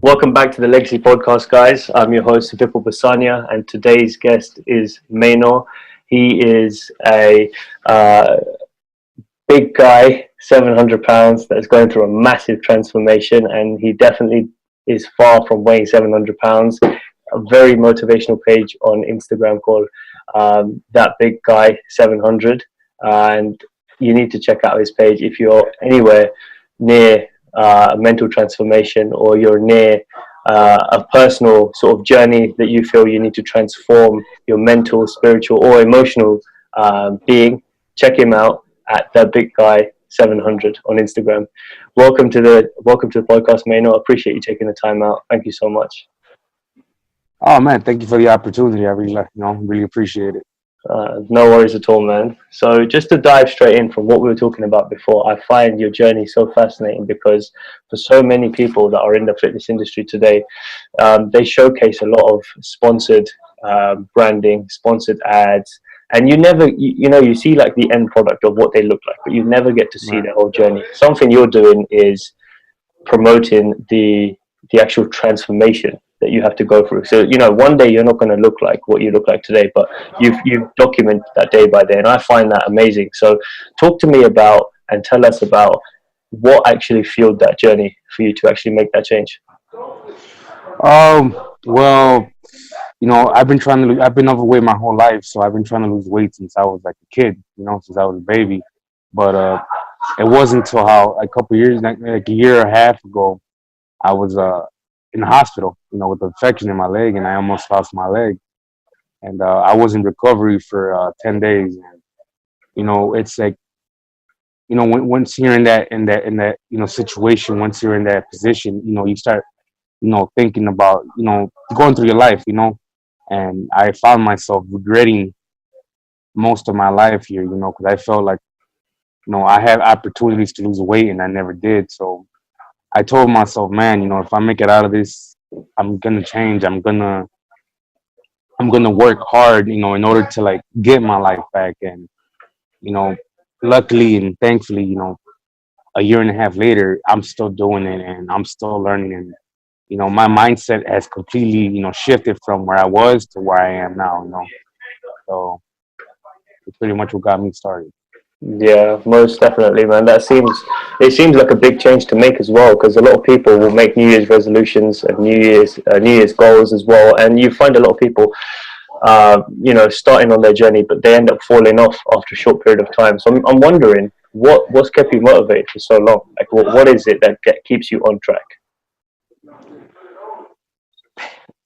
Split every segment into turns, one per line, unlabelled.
Welcome back to the Legacy Podcast, guys. I'm your host, Vipul Basania, and today's guest is Maynor. He is a big guy, 700 pounds, that's going through a massive transformation, and he definitely is far from weighing 700 pounds. A very motivational page on Instagram called That Big Guy 700, and you need to check out his page if you're anywhere near a mental transformation, or you're near a personal sort of journey that you feel you need to transform your mental, spiritual, or emotional being. Check him out at the Big Guy 700 on Instagram. Welcome to the podcast, Maynor. I appreciate you taking the time out. Thank you so much.
Oh man, thank you for the opportunity. I really appreciate it.
No worries at all, man. So just to dive straight in from what we were talking about before, I find your journey so fascinating because for so many people that are in the fitness industry today, they showcase a lot of sponsored branding, sponsored ads, and you see like the end product of what they look like, but you never get to see
Right.
their whole journey. Something you're doing is promoting the actual transformation that you have to go through. So one day you're not going to look like what you look like today, but you've documented that day by day, and I find that amazing. So talk to me about and tell us about what actually fueled that journey for you to actually make that change.
Well, I've been overweight my whole life, so I've been trying to lose weight since I was like a kid, since I was a baby. But it wasn't until how a couple years, like a year and a half ago, I was in the hospital, with an infection in my leg, and I almost lost my leg. And I was in recovery for 10 days, and it's like once you're in that situation, once you're in that position, you start thinking about going through your life, and I found myself regretting most of my life here, because I felt like I had opportunities to lose weight and I never did. So I told myself, man, if I make it out of this, I'm gonna change. I'm gonna work hard, in order to like get my life back. And you know, luckily and thankfully, a year and a half later, I'm still doing it and I'm still learning. And my mindset has completely, shifted from where I was to where I am now. So it's pretty much what got me started.
Yeah, most definitely, man. It seems like a big change to make as well, because a lot of people will make New Year's resolutions and New Year's goals as well, and you find a lot of people starting on their journey, but they end up falling off after a short period of time. So I'm wondering what's kept you motivated for so long. Like, what is it that keeps you on track?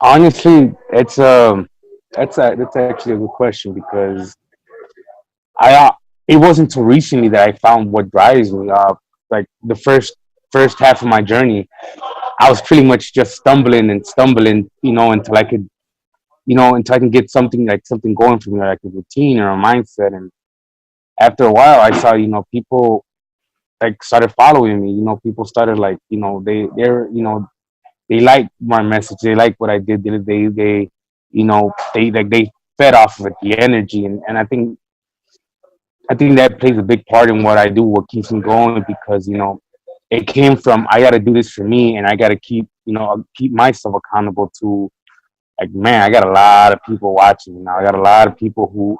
Honestly, that's actually a good question because I it wasn't until recently that I found what drives me. Like the first half of my journey, I was pretty much just stumbling and stumbling, until I can get something going for me, like a routine or a mindset. And after a while, I saw, people like started following me. People started like, they liked my message. They liked what I did. They fed off of it, the energy. And I think that plays a big part in what I do, what keeps me going, because it came from I got to do this for me, and I got to keep myself accountable to, like, man, I got a lot of people watching me now. I got a lot of people who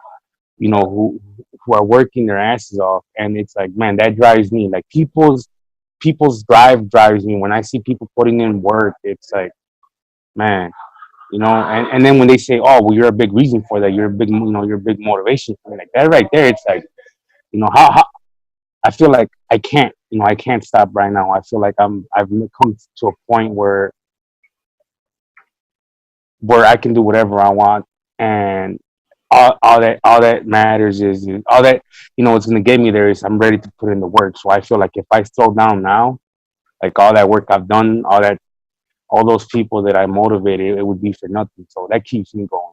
are working their asses off, and it's like, man, that drives me. Like people's drive drives me. When I see people putting in work, it's like, man, and then when they say, oh, well, you're a big reason for that, you're a big motivation for me, like that right there, it's like, how I feel like I can't stop right now. I feel like I've come to a point where I can do whatever I want, and all that matters is all that it's gonna get me there is I'm ready to put in the work. So I feel like if I slow down now, like all that work I've done, all those people that I motivated, it would be for nothing. So that keeps me going.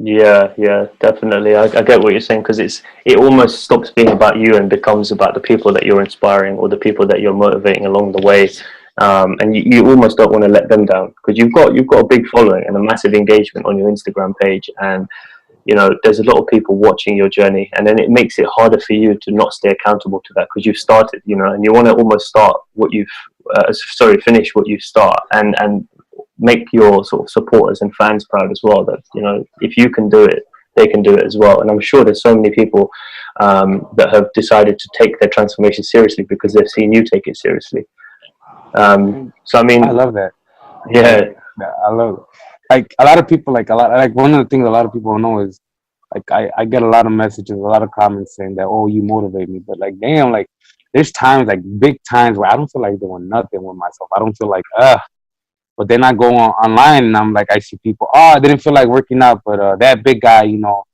Yeah, yeah, definitely. I get what you're saying, because it almost stops being about you and becomes about the people that you're inspiring or the people that you're motivating along the way. And you almost don't want to let them down, because you've got a big following and a massive engagement on your Instagram page, and you know, there's a lot of people watching your journey, and then it makes it harder for you to not stay accountable to that, because you've started, you know, and you want to almost start what you've finish what you start, and make your sort of supporters and fans proud as well, that, you know, if you can do it, they can do it as well. And I'm sure there's so many people that have decided to take their transformation seriously because they've seen you take it seriously. So I mean,
I love that.
yeah,
I love it. Like a lot of people, like one of the things a lot of people don't know is like I get a lot of messages, a lot of comments saying that, oh, you motivate me. But like, damn, like there's times, like big times where I don't feel like doing nothing with myself. I don't feel like, but then I go online and I'm like, I see people, oh, I didn't feel like working out, but that big guy, you know,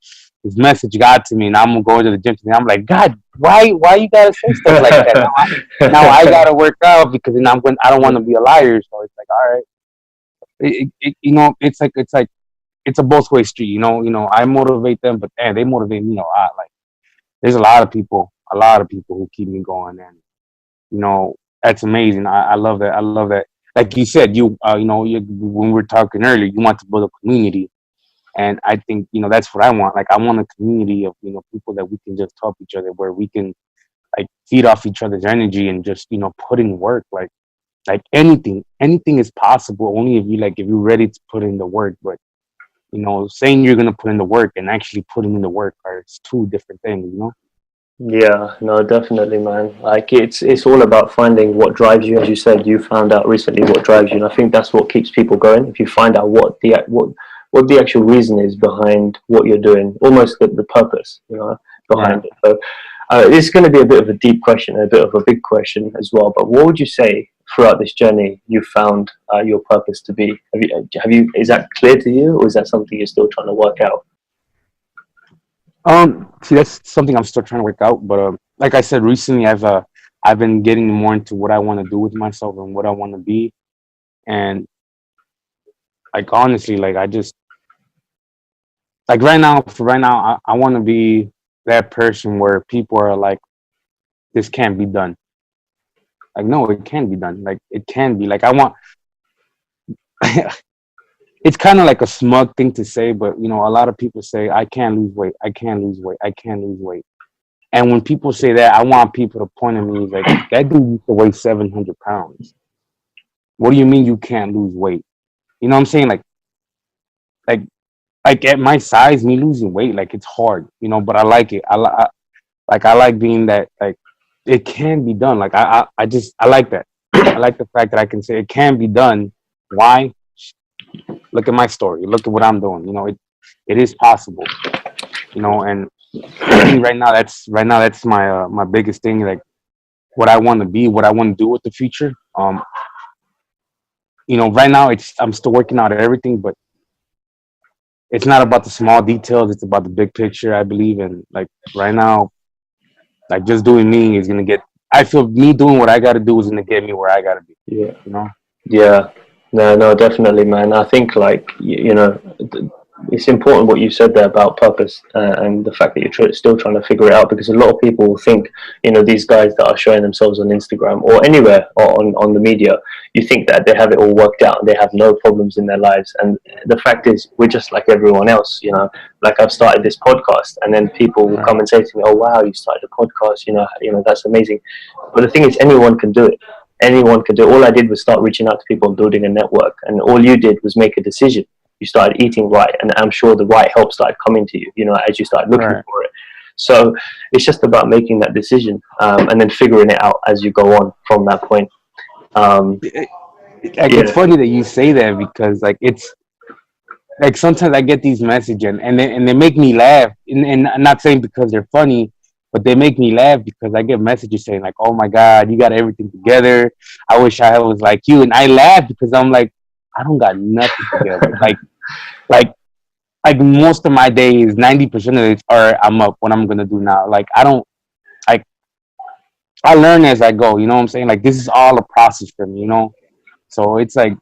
his message got to me, and I'm gonna go to the gym today. I'm like, God, why you gotta say stuff like that? Now I gotta work out because then I don't want to be a liar. So it's like, all right, you know, it's a both way street. You know, I motivate them, but they motivate me a lot. Like there's a lot of people who keep me going, and you know, that's amazing. I love that. I love that. Like you said, you know, when we were talking earlier, you want to build a community, and I think, you know, that's what I want. Like I want a community of, you know, people that we can just help each other, where we can like feed off each other's energy and just, you know, put in work. Like anything is possible only if you're ready to put in the work. But you know, saying you're gonna put in the work and actually putting in the work are two different things, you know.
yeah, no, definitely, man. Like it's all about finding what drives you. As you said, you found out recently what drives you, and I think that's what keeps people going. If you find out what the actual reason is behind what you're doing, almost the purpose, you know,
Right.
behind it. So this is going to be a bit of a deep question, a bit of a big question as well. But what would you say throughout this journey you found your purpose to be? Have you? Is that clear to you, or is that something you're still trying to work out?
See, that's something I'm still trying to work out. But like I said, recently I've been getting more into what I want to do with myself and what I want to be. And like honestly, like I just like right now, I want to be that person where people are like, this can't be done. Like, no, it can be done. Like, it can be. Like, I want. It's kind of like a smug thing to say, but you know, a lot of people say, I can't lose weight. I can't lose weight. I can't lose weight. And when people say that, I want people to point at me like, that dude used to weigh 700 pounds. What do you mean you can't lose weight? You know what I'm saying? Like, like at my size, me losing weight, like it's hard, you know, but I like it. I like being that, like, it can be done. Like, I like that. I like the fact that I can say it can be done. Why? Look at my story. Look at what I'm doing. You know, it is possible. You know, and I think right now that's my biggest thing. Like what I want to be, what I want to do with the future. You know, right now I'm still working out everything, but it's not about the small details. It's about the big picture, I believe. And like right now, like just doing me is gonna get. I feel me doing what I got to do is gonna get me where I gotta be.
Yeah.
You know.
Yeah, no, no, definitely, man. I think like you know, it's important what you said there about purpose and the fact that you're still trying to figure it out, because a lot of people think, you know, these guys that are showing themselves on Instagram or anywhere or on the media, you think that they have it all worked out and they have no problems in their lives. And the fact is, we're just like everyone else, you know. Like I've started this podcast, and then people will
Right.
come and say to me, "Oh wow, you started a podcast, you know, that's amazing." But the thing is, anyone can do it. Anyone can do it. All I did was start reaching out to people and building a network, and all you did was make a decision. You started eating right, and I'm sure the right help started coming to you, you know, as you started looking
Right.
for it. So it's just about making that decision, and then figuring it out as you go on from that point. Um,
Like it's
yeah,
funny that you say that because like it's like sometimes I get these messages and they make me laugh, and I'm not saying because they're funny, but they make me laugh because I get messages saying like, "Oh my God, you got everything together. I wish I was like you," and I laugh because I'm like, I don't got nothing together. Like like most of my days, 90% of it are I'm up. What I'm gonna do now? Like I don't like I learn as I go. You know what I'm saying? Like this is all a process for me. You know, so it's like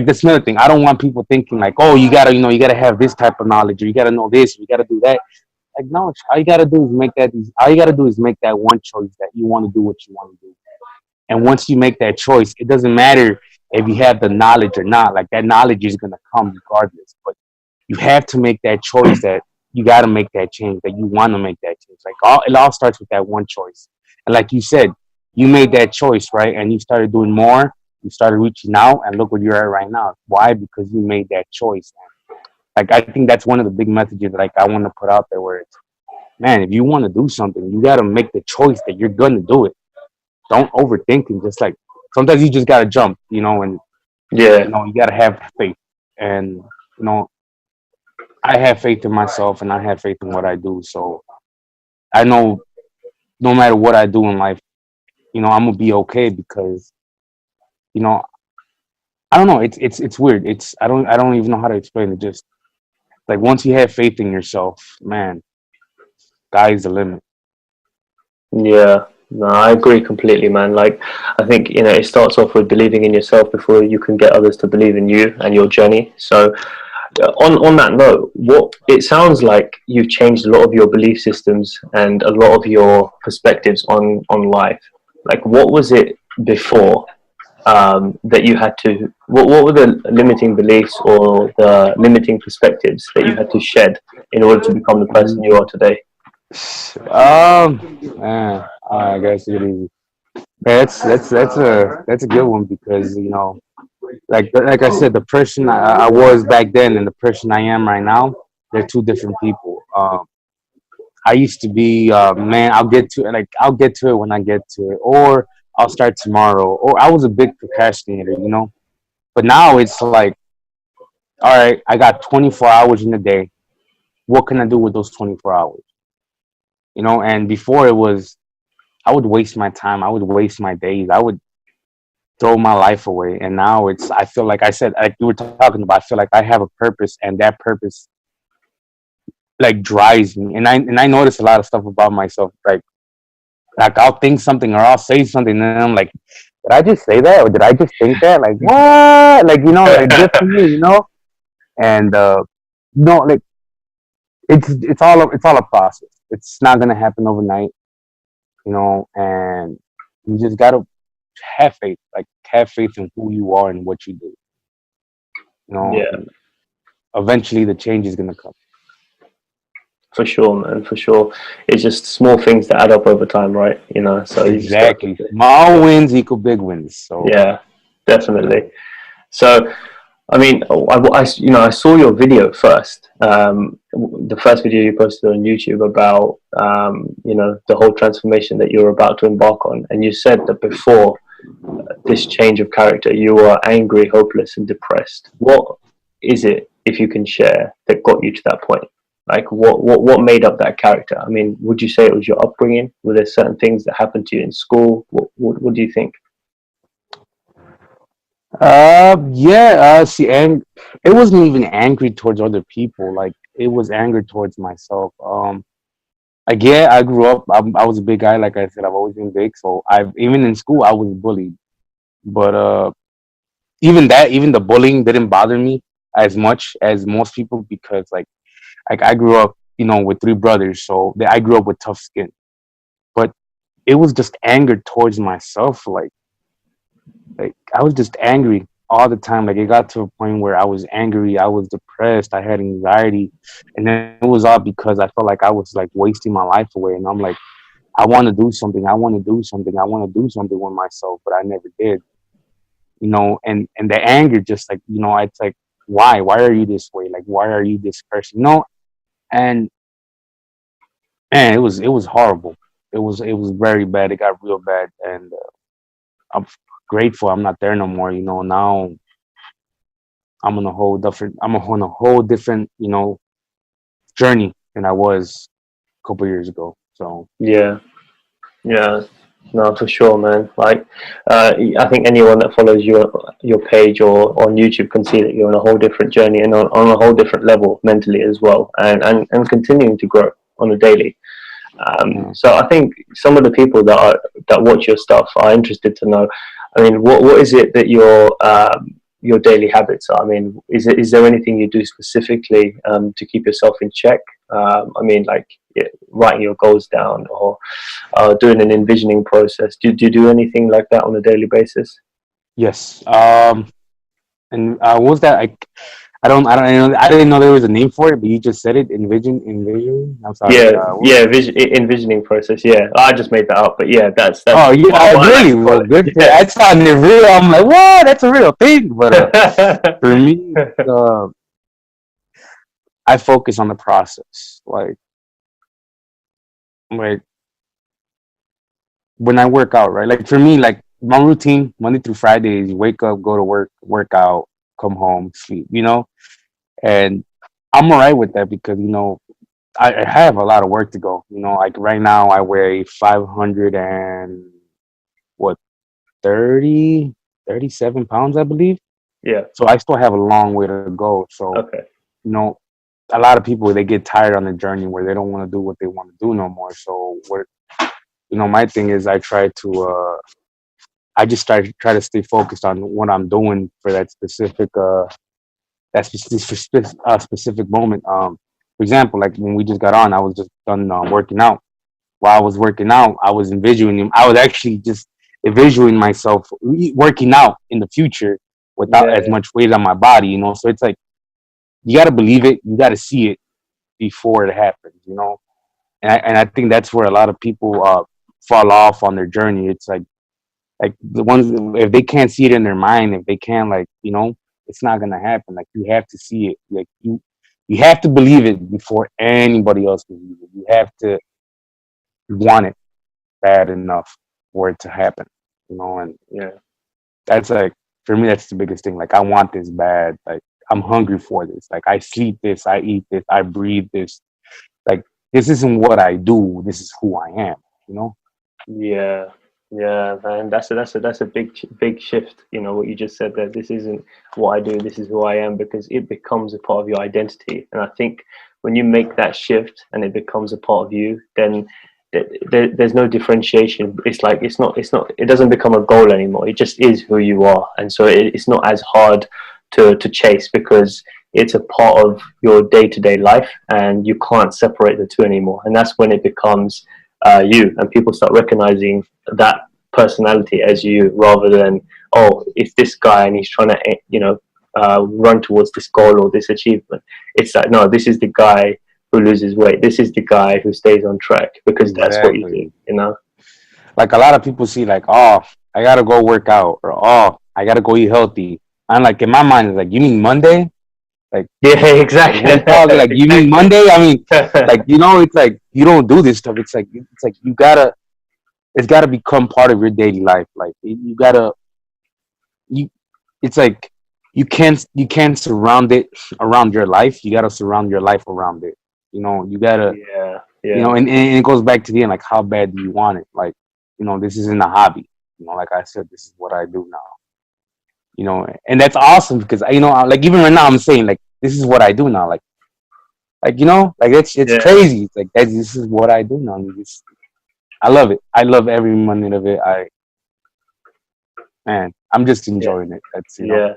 this another thing. I don't want people thinking like, oh, you gotta, you know, you gotta have this type of knowledge, or you gotta know this, or you gotta do that. Like, no, all you gotta do is make that. All you gotta do is make that one choice that you want to do what you want to do. And once you make that choice, it doesn't matter if you have the knowledge or not. Like that knowledge is gonna come regardless. But you have to make that choice, that you got to make that change, that you want to make that change. Like it all starts with that one choice. And like you said, you made that choice, right? And you started doing more. You started reaching out, and look where you're at right now. Why? Because you made that choice. Like I think that's one of the big messages that like I want to put out there, where it's, man, if you want to do something, you got to make the choice that you're gonna do it. Don't overthink it. Just like sometimes you just gotta jump, and
Yeah,
you gotta have faith. And I have faith in myself, and I have faith in what I do. So I know no matter what I do in life, I'm gonna be okay because you know I don't know. It's weird. I don't even know how to explain it. Just like once you have faith in yourself, man, sky's the limit.
yeah. No, I agree completely, man. Like, I think, it starts off with believing in yourself before you can get others to believe in you and your journey. So, on that note, what it sounds like you've changed a lot of your belief systems and a lot of your perspectives on life. Like, what was it before that you had to? What were the limiting beliefs or the limiting perspectives that you had to shed in order to become the person you are today?
Man, I guess it is. That's a good one because like I said, the person I was back then and the person I am right now, they're two different people. I used to be, man, I'll get to it when I get to it, or I'll start tomorrow, or I was a big procrastinator. But now it's like, all right, I got 24 hours in a day. What can I do with those 24 hours? And before it was, I would waste my time, I would waste my days, I would throw my life away. And now I feel like I said, like you were talking about, I feel like I have a purpose, and that purpose like drives me. And I notice a lot of stuff about myself, like I'll think something or I'll say something, and I'm like, did I just say that, or did I just think that? Like what? Like like good for me. And like it's all a process. It's not gonna happen overnight. And you just gotta have faith, like have faith in who you are and what you do.
Yeah,
And eventually the change is gonna come.
for sure, man, for sure. It's just small things that add up over time, right? So you just got to,
Exactly. Small wins equal big wins. So
yeah, definitely. So, I mean, I saw your video first. The first video you posted on YouTube about, the whole transformation that you're about to embark on, and you said that before this change of character, you were angry, hopeless, and depressed. What is it, if you can share, that got you to that point? Like, what made up that character? I mean, would you say it was your upbringing? Were there certain things that happened to you in school? What do you think?
yeah, see, and it wasn't even angry towards other people. Like it was anger towards myself. Like yeah, I grew up. I was a big guy. Like I said, I've always been big. So I've even in school I was bullied. But even the bullying didn't bother me as much as most people because like I grew up, with three brothers, so I grew up with tough skin. But it was just anger towards myself. Like I was just angry all the time. Like it got to a point where I was angry, I was depressed, I had anxiety, and then it was all because I felt like I was like wasting my life away. And I'm like, I want to do something. I want to do something. I want to do something with myself, but I never did. And the anger just like it's like why are you this way? Like why are you this person? And man, it was horrible. It was very bad. It got real bad, and I'm grateful I'm not there no more. Now I'm on a whole different journey than I was a couple years ago. So
Yeah, yeah, no, for sure, man. Like, I think anyone that follows your page or on YouTube can see that you're on a whole different journey and on a whole different level mentally as well, and continuing to grow on a daily.
yeah.
So I think some of the people that watch your stuff are interested to know. I mean, what is it that your daily habits are? I mean, is there anything you do specifically to keep yourself in check? I mean, like, yeah, writing your goals down or doing an envisioning process. Do you do anything like that on a daily basis?
Yes. And what was that? I didn't know there was a name for it, but you just said it. Envision. I'm sorry.
Yeah, yeah, envisioning process. Yeah, I just made that up, but yeah, that's
Oh, yeah,
what I like
really?
to call
Well,
it.
good.
Yeah.
That sounded real. I'm like, what? That's a real thing. But for me, I focus on the process. Like when I work out, right? Like for me, like my routine Monday through Friday is wake up, go to work, work out, come home, sleep. And I'm alright with that because I have a lot of work to go. Like right now I weigh 500 and what 30, 37 pounds, I believe.
Yeah.
So I still have a long way to go. So
Okay.
you know, a lot of people they get tired on the journey where they don't want to do what they want to do no more. So my thing is I just try to stay focused on what I'm doing for that specific moment. For example, like when we just got on, I was just done working out. While I was working out, I was envisioning. I was actually just envisioning myself working out in the future without as
Yeah.
much weight on my body. So it's like you got to believe it, you got to see it before it happens. And I think that's where a lot of people fall off on their journey. It's like the ones if they can't see it in their mind, if they can't it's not gonna happen. Like you have to see it. Like you have to believe it before anybody else believes it. You have to want it bad enough for it to happen. And
Yeah.
that's like for me that's the biggest thing. Like I want this bad. Like I'm hungry for this. Like I sleep this, I eat this, I breathe this. Like this isn't what I do. This is who I am. You know.
Yeah, yeah, man. That's a big shift. You know what you just said there. This isn't what I do. This is who I am because it becomes a part of your identity. And I think when you make that shift and it becomes a part of you, then there's no differentiation. It's like it's not. It doesn't become a goal anymore. It just is who you are, and so it's not as hard to chase because it's a part of your day to day life, and you can't separate the two anymore. And that's when it becomes you, and people start recognizing that personality as you rather than, oh, it's this guy and he's trying to run towards this goal or this achievement. It's like, no, this is the guy who loses weight, this is the guy who stays on track because that's what you
Exactly.
do.
Like a lot of people see like, oh, I gotta go work out, or oh, I gotta go eat healthy. I'm like, in my mind, it's like, you mean Monday? Like,
Yeah, exactly.
real talk, like you mean
Exactly.
Monday? I mean, like it's like you don't do this stuff. It's like it's gotta become part of your daily life. Like you gotta you. It's like you can't surround it around your life. You gotta surround your life around it. You gotta
Yeah, yeah,
and it goes back to the end, like how bad do you want it? Like, this isn't a hobby. Like I said, this is what I do now. And that's awesome because like even right now I'm saying like this is what I do now. Like like it's
yeah,
crazy. It's like this is what I do now. I love it. I love every minute of it. I'm just
yeah,
enjoying it. That's
yeah.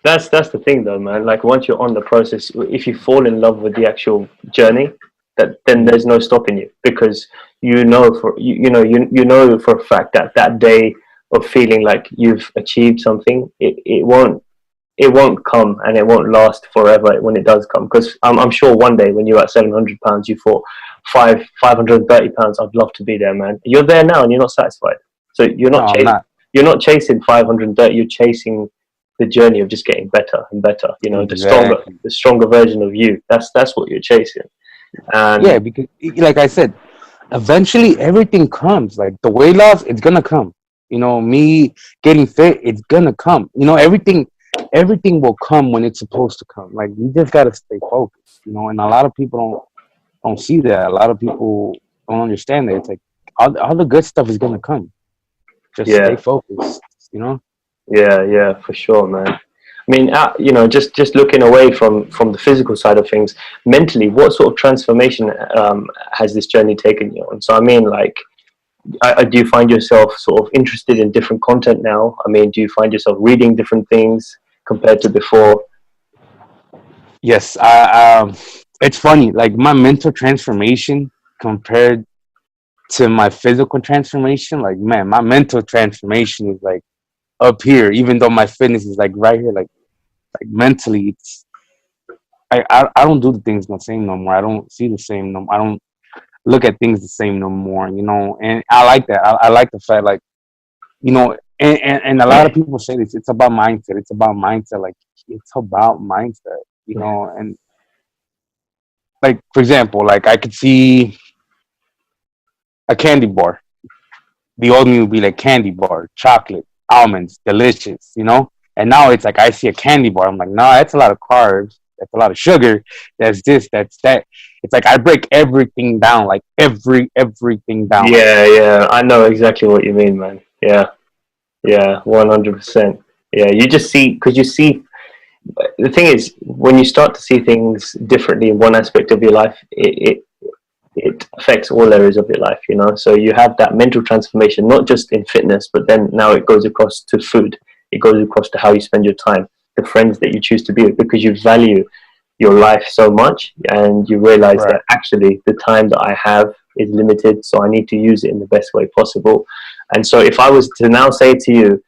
That's the thing though, man. Like once you're on the process, if you fall in love with the actual journey, that then
Mhm.
there's no stopping you because you know for a fact that that day of feeling like you've achieved something, it won't come and it won't last forever when it does come. Because I'm sure one day when you're at 700 pounds, you thought 530 pounds. I'd love to be there, man. You're there now and you're not satisfied. So
No, I'm not.
you're not chasing 530. You're chasing the journey of just getting better and better. You know,
Exactly.
the stronger version of you. That's what you're chasing.
Yeah,
And
because like I said, eventually everything comes. Like the weight loss, it's gonna come. Me getting fit, it's gonna come. Everything will come when it's supposed to come. Like you just gotta stay focused. And a lot of people don't see that. A lot of people don't understand that. It's like all the good stuff is gonna come. Just stay
yeah,
focused. You know.
yeah, yeah, for sure, man. I mean, just looking away from the physical side of things, mentally, what sort of transformation has this journey taken you on? So, I mean, like, do you find yourself sort of interested in different content now? I mean, do you find yourself reading different things compared to before?
Yes. It's funny. Like my mental transformation compared to my physical transformation, like man, my mental transformation is like up here, even though my fitness is like right here. Like mentally, I don't do the things the same no more. I don't see the same no. I don't look at things the same no more. You know, and I like that. I like the fact, like, you know, and a lot of people say this. It's about mindset. It's about mindset. Like, it's about mindset. You know, and like, for example, like, I could see a candy bar. The old me would be like candy bar, chocolate, almonds, delicious, you know? And now it's like I see a candy bar. I'm like, nah, that's a lot of carbs. That's a lot of sugar. That's this, that's that. It's like I break everything down, like everything down. Like,
Yeah, yeah, I know exactly what you mean, man. Yeah, yeah, 100%. Yeah, you just see, because you see, the thing is, when you start to see things differently in one aspect of your life, it affects all areas of your life, you know. So you have that mental transformation, not just in fitness, but then now it goes across to food. It goes across to how you spend your time, the friends that you choose to be with, because you value your life so much, and you realize
right.
that actually the time that I have is limited, so I need to use it in the best way possible. And so if I was to now say to you,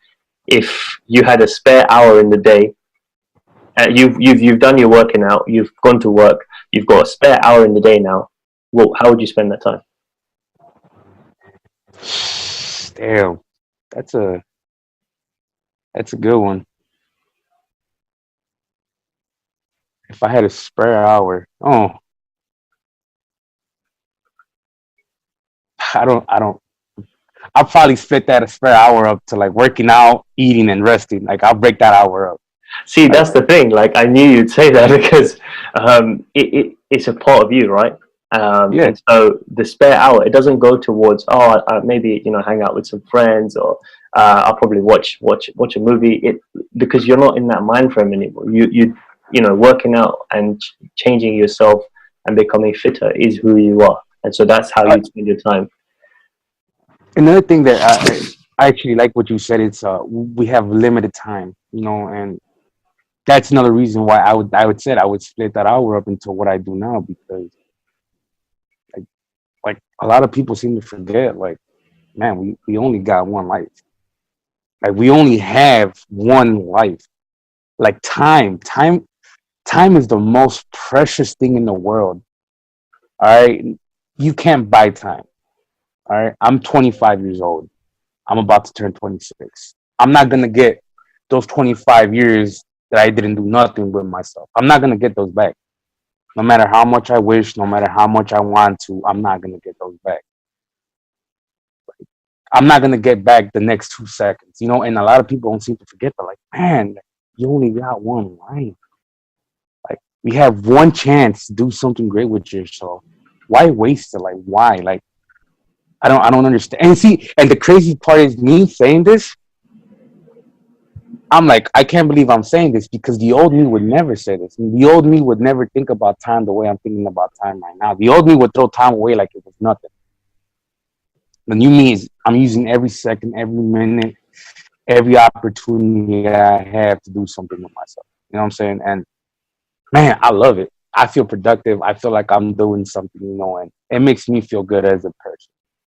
if you had a spare hour in the day, you've done your working out, you've gone to work, you've got a spare hour in the day now. Well, how would you spend that time?
Damn, that's a that's a good one. If I had a spare hour, oh, I don't. I'll probably split that a spare hour up to like working out, eating, and resting. Like, I'll break that hour up.
See,
Like,
that's the thing. Like, I knew you'd say that because it's a part of you, right?
yeah,
And so the spare hour, it doesn't go towards, oh, maybe, you know, hang out with some friends, or I'll probably watch a movie. Because you're not in that mind frame anymore. You know, working out and changing yourself and becoming fitter is who you are, and so that's how
uh,
you spend your time.
another thing that I actually like what you said. It's we have limited time, you know, and that's another reason why I would say I would split that hour up into what I do now, because like like a lot of people seem to forget, like, man, we only got one life. Like, we only have one life. Like, time is the most precious thing in the world. All right, you can't buy time. All right, I'm 25 years old. I'm about to turn 26. I'm not gonna get those 25 years that I didn't do nothing with myself. I'm not gonna get those back. No matter how much I wish, no matter how much I want to, I'm not gonna get those back. I'm not gonna get back the next 2 seconds, you know. And a lot of people don't seem to forget that. Like, man, you only got one life. Like, we have one chance to do something great with yourself. Why waste it? Like, why? Like, I don't understand. And see, and the crazy part is me saying this. I'm like, I can't believe I'm saying this, because the old me would never say this. The old me would never think about time the way I'm thinking about time right now. The old me would throw time away like it was nothing. The new me is, I'm using every second, every minute, every opportunity I have to do something with myself. You know what I'm saying? And man, I love it. I feel productive. I feel like I'm doing something, you know, and it makes me feel good as a person.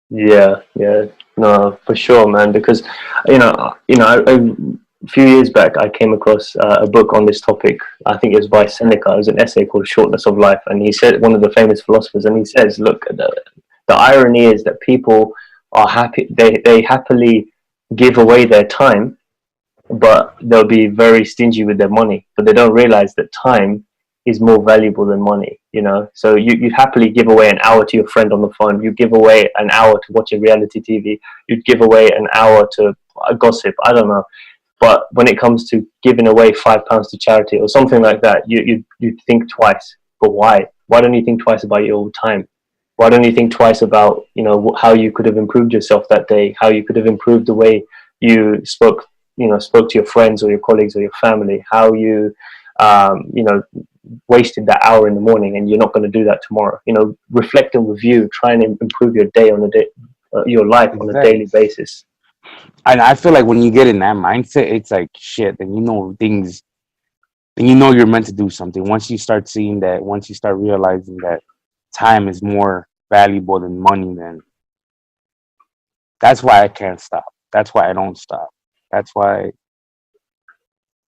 Yeah, yeah, no, for sure, man. Because a few years back, I came across a book on this topic. I think it was by Seneca. It was an essay called "Shortness of Life," and he said, one of the famous philosophers, and he says, "Look, the irony is that people are happy. They happily give away their time, but they'll be very stingy with their money. But they don't realize that time is more valuable than money, you know. So you'd happily give away an hour to your friend on the phone. You give away an hour to watching reality TV. You'd give away an hour to gossip. I don't know. But when it comes to giving away £5 to charity or something like that, you'd think twice. But why? Why don't you think twice about your own time? Why don't you think twice about, you know, how you could have improved yourself that day? How you could have improved the way you spoke to your friends or your colleagues or your family? How you, you know, wasted that hour in the morning, and you're not going to do that tomorrow. You know, reflect and review. Try and improve your day on a day, your life on a
Exactly.
daily basis.
And I feel like when you get in that mindset, it's like shit. Then you know things. Then you know you're meant to do something. Once you start seeing that, once you start realizing that time is more valuable than money, then that's why I can't stop. That's why I don't stop. That's why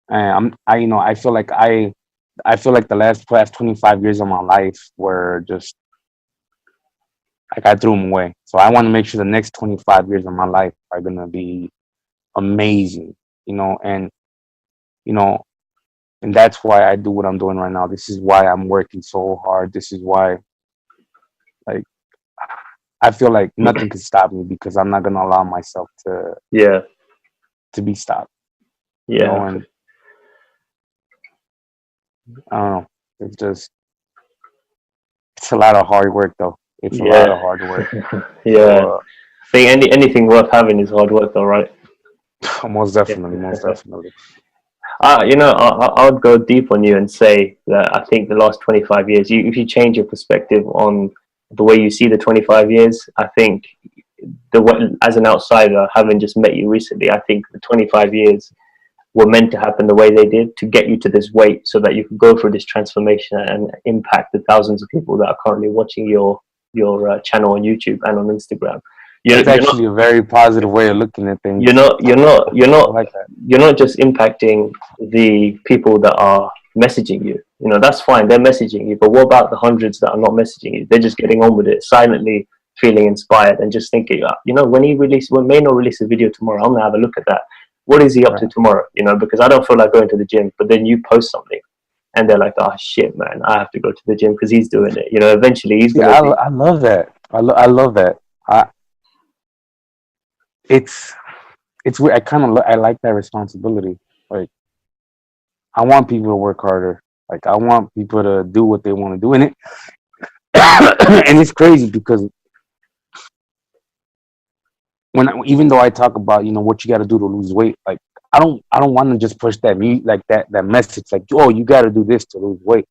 I feel like I feel like the past 25 years of my life were just like I threw them away. So I want to make sure the next 25 years of my life are gonna be amazing, and you know, and that's why I do what I'm doing right now. This is why I'm working so hard. This is why, like, I feel like nothing can stop me because I'm not gonna allow myself
Yeah,
to be stopped.
yeah,
And I don't know. It's just it's a lot of hard work though. It's a lot of
yeah,
hard work.
yeah.
So
I think anything worth having is hard work, though, right?
most
Yeah.
definitely, most definitely.
I would go deep on you and say that I think the last 25 years, if you change your perspective on the way you see the 25 years, I think as an outsider, having just met you recently, I think the 25 years were meant to happen the way they did to get you to this weight so that you could go through this transformation and impact the thousands of people that are currently watching your channel on YouTube and on Instagram.
That's
You're not
actually a very positive way of looking at
you're
things.
not you're not you're
I
not
like that.
you're not just impacting the people that are messaging you. That's fine, they're messaging you, but what about the hundreds that are not messaging you? They're just getting on with it silently, feeling inspired and just thinking, when Maynor releases a video tomorrow, I'm gonna have a look at that. What is he up to
Right.
tomorrow? Because I don't feel like going to the gym, but then you post something and they're like, oh shit, man, I have to go to the gym because he's doing it. Eventually he's
See,
gonna be.
I love that. I love that. I it's it's weird. I like that responsibility. Like I want people to work harder. Like I want people to do what they want to do, and it and it's crazy because even though I talk about what you got to do to lose weight, like I don't want to just push that message like, oh, you got to do this to lose weight.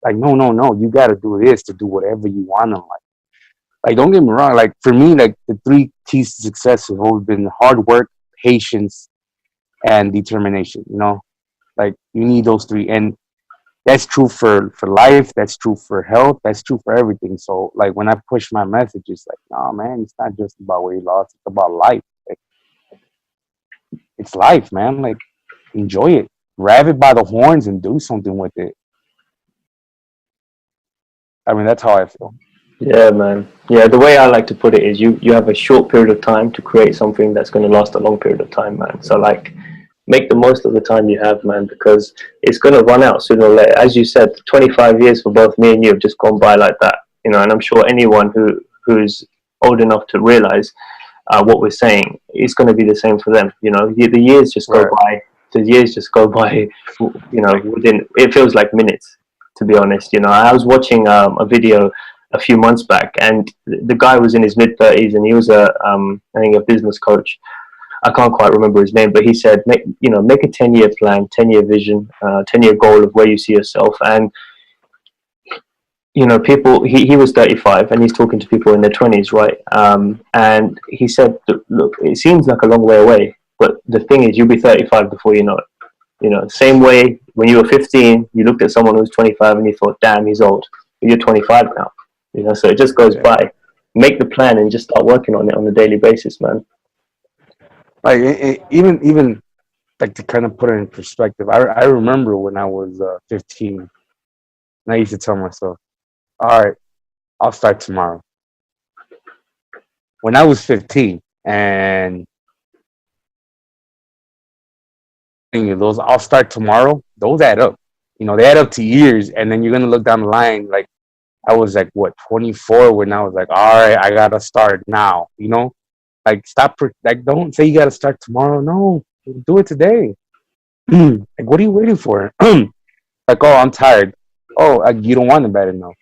Like no, you got to do this to do whatever you want in life. Like don't get me wrong, like for me, like the three keys to success have always been hard work, patience, and determination. Like you need those three, and that's true for life. That's true for health. That's true for everything. So like when I push my message, it's like, no man, it's not just about weight loss. It's about life. Like, it's life, man. Like enjoy it, grab it by the horns, and do something with it. I mean, that's how I feel.
Yeah, man. Yeah, the way I like to put it is you have a short period of time to create something that's going to last a long period of time, man. So like make the most of the time you have, man, because it's going to run out sooner or later. As you said, 25 years for both me and you have just gone by like that, and I'm sure anyone who's old enough to realize what we're saying is going to be the same for them. The years just go
Right.
by. The years just go by. Within it feels like minutes. To be honest, I was watching a video a few months back, and the guy was in his mid 30s, and he was I think a business coach. I can't quite remember his name, but he said, make a 10-year plan, 10-year vision, 10-year goal of where you see yourself. And people. He was 35, and he's talking to people in their 20s, right? And he said, look, it seems like a long way away, but the thing is, you'll be 35 before you know it. Same way when you were 15, you looked at someone who was 25 and you thought, damn, he's old. But you're 25 now. So it just goes
Yeah.
by. Make the plan and just start working on it on a daily basis, man.
Like even like to kind of put it in perspective. I remember when I was 15, and I used to tell myself, all right, I'll start tomorrow. When I was 15, and those I'll start tomorrow, those add up. They add up to years, and then you're gonna look down the line. Like I was like what 24 when I was like, all right, I gotta start now. Like like don't say you gotta start tomorrow. No, do it today. Like what are you waiting for? Like, oh, I'm tired. Oh, you don't want it bad enough.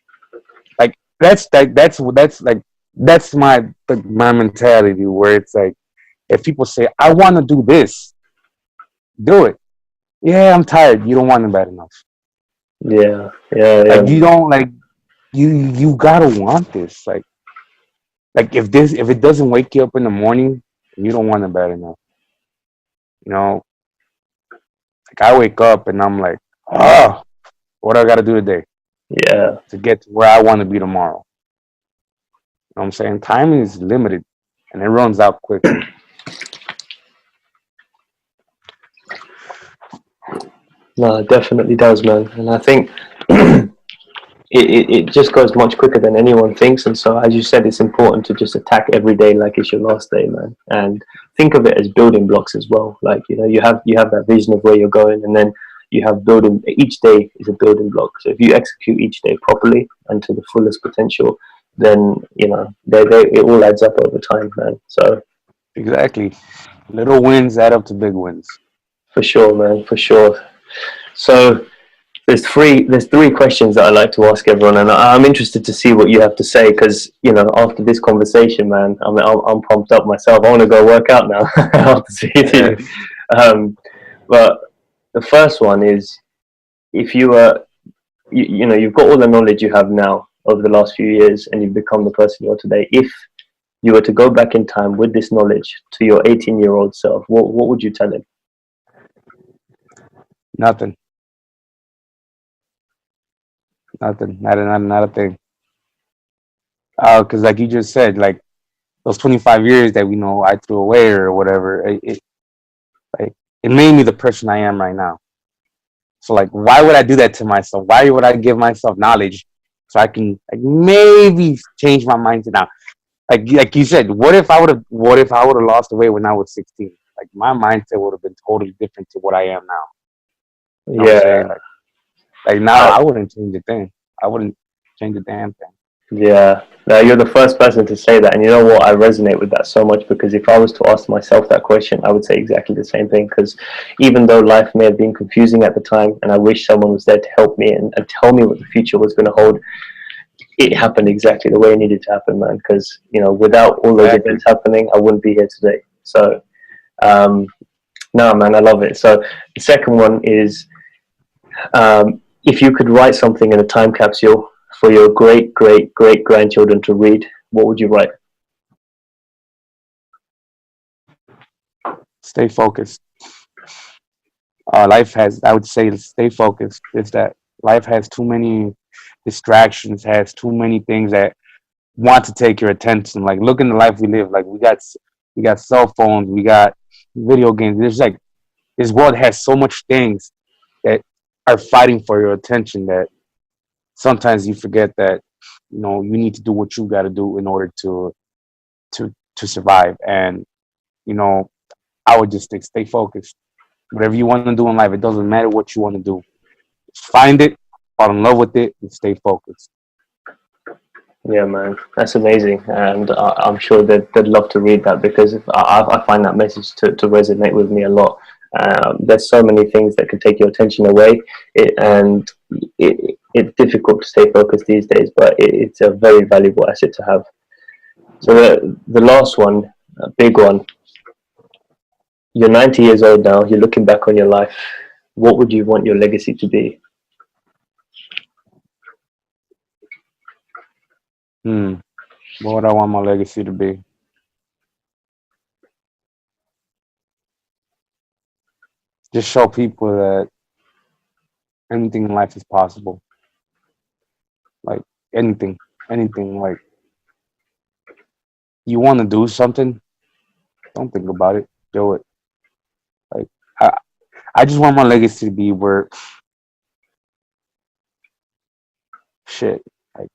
Like that's my mentality where it's like if people say I want to do this, do it. Yeah, I'm tired. You don't want it bad enough.
Yeah, yeah,
Like
yeah.
you don't like you gotta want this. Like if it doesn't wake you up in the morning, you don't want it bad enough. You know, like I wake up and I'm like, oh, what do I gotta do today
Yeah.
to get to where I want to be tomorrow? You know what I'm saying? Time is limited and it runs out quickly.
No, it definitely does, man. And I think it just goes much quicker than anyone thinks. And so, as you said, it's important to just attack every day like it's your last day, man. And think of it as building blocks as well. Like, you have that vision of where you're going, and then you have building. Each day is a building block. So if you execute each day properly and to the fullest potential, then it all adds up over time, man. So
Exactly. Little wins add up to big wins.
for sure, man, for sure. So there's three questions that I like to ask everyone, and I'm interested to see what you have to say because after this conversation, man, I'm pumped up myself. I want to go work out now after seeing you.
Yes.
But the first one is, if you were, you've got all the knowledge you have now over the last few years, and you've become the person you are today. If you were to go back in time with this knowledge to your 18-year-old self, what would you tell him?
Nothing. Nothing. Not a thing. Because like you just said, like those 25 years that we know I threw away or whatever, like it made me the person I am right now. So like, why would I do that to myself? Why would I give myself knowledge so I can like maybe change my mind to now? Like you said, what if I would have lost the weight when I was 16? Like my mindset would have been totally different to what I am now. You know what I'm
Yeah,
saying? Like now
I,
I wouldn't change a thing. I wouldn't change a damn thing.
Yeah, no, you're the first person to say that, and you know what? I resonate with that so much because if I was to ask myself that question, I would say exactly the same thing. Because even though life may have been confusing at the time, and I wish someone was there to help me and tell me what the future was going to hold, it happened exactly the way it needed to happen, man. Because without all those
Exactly.
events happening, I wouldn't be here today. So, um, no, man, I love it. So the second one is, if you could write something in a time capsule for your great great great grandchildren to read, what would you write?
Stay focused. Life has, I would say, stay focused. Is that life has too many distractions, has too many things that want to take your attention. Like look in the life we live. Like we got cell phones, we got video games. There's like this world has so much things that are fighting for your attention that sometimes you forget that you need to do what you got to do in order to survive. And you know, I would just stay focused. Whatever you want to do in life, it doesn't matter what you want to do. Just find it, fall in love with it, and stay focused.
Yeah, man, that's amazing, and I'm sure they'd love to read that because I find that message to resonate with me a lot. There's so many things that can take your attention away, and it's difficult to stay focused these days, but it's a very valuable asset to have. So the last one, a big one. You're 90 years old now. You're looking back on your life. What would you want your legacy to be?
Hmm. What would I want my legacy to be? Just show people that anything in life is possible. Like anything, anything. Like you want to do something, don't think about it, do it. Like I, I just want my legacy to be where shit. Like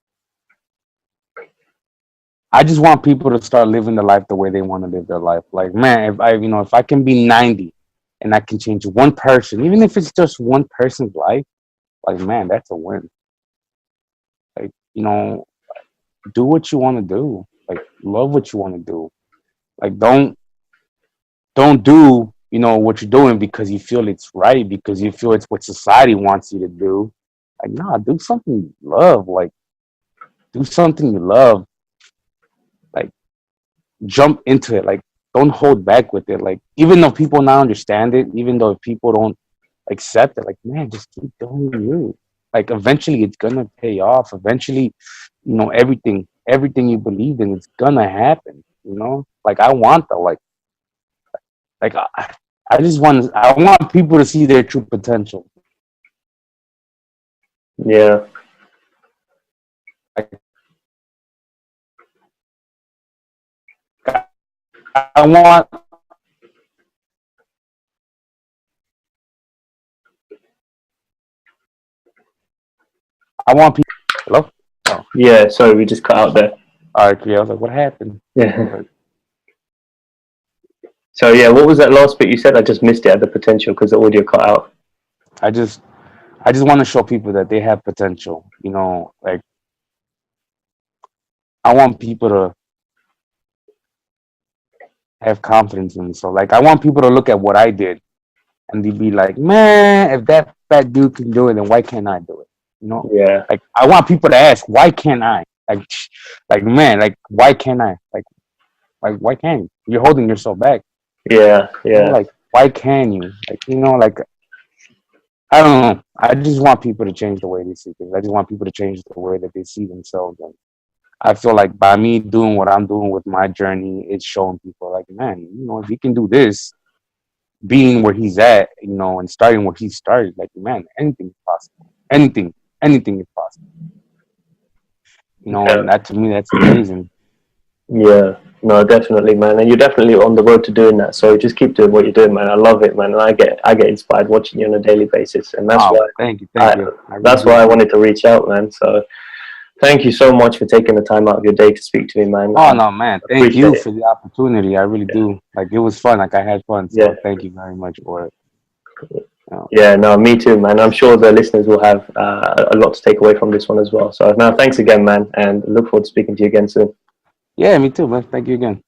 I just want people to start living their life the way they want to live their life. Like man, if I can be 90 and I can change one person, even if it's just one person's life, like man, that's a win. Like do what you want to do. Like love what you want to do. Like don't do what you're doing because you feel it's right, because you feel it's what society wants you to do. Like nah, do something you love. Like do something you love. Like jump into it. Like don't hold back with it. Like even though people not understand it, even though people don't accept it, like man, just keep doing you. Like eventually it's gonna pay off. Eventually, everything you believe in, it's gonna happen. Like I want that. Like I want people to see their true potential.
Yeah,
Like I want I want people. Hello. Oh,
Yeah, sorry, we just cut out there.
all right. Yeah, I was like, what happened?
Yeah. So yeah, what was that last bit you said? I just missed it at the potential because the audio cut out.
I just want to show people that they have potential. You know, like I want people to have confidence in themselves. Like I want people to look at what I did and they be like, man, if that fat dude can do it, then why can't I do it? You know,
Yeah,
like I want people to ask, why can't I? Like man, like why can't I? Like why can't you? You're holding yourself back.
yeah,
You know,
yeah,
like why can you? Like you know, like I don't know. I just want people to change the way they see things. I just want people to change the way that they see themselves. And I feel like by me doing what I'm doing with my journey, it's showing people like, man, you know, if he can do this, being where he's at, you know, and starting where he started, like, man, anything is possible. Anything is possible. You know,
yeah.
and that to me, that's amazing.
Yeah, no, definitely, man, and you're definitely on the road to doing that. So just keep doing what you're doing, man. I love it, man, and I get inspired watching you on a daily basis, and
Oh, thank
I
you. I really
that's
do
why I
appreciate
wanted to
it.
reach out, man. So thank you so much for taking the time out of your day to speak to me, man.
Oh
I
no, man, thank
appreciate
you
it.
for the opportunity. I really
Yeah,
do. Like it was fun. Like I had fun.
yeah,
So thank you very much for it. You know.
yeah. No, me too, man. I'm sure the listeners will have a lot to take away from this one as well. So now, thanks again, man, and look forward to speaking to you again soon.
Yeah, me too, man. Thank you again.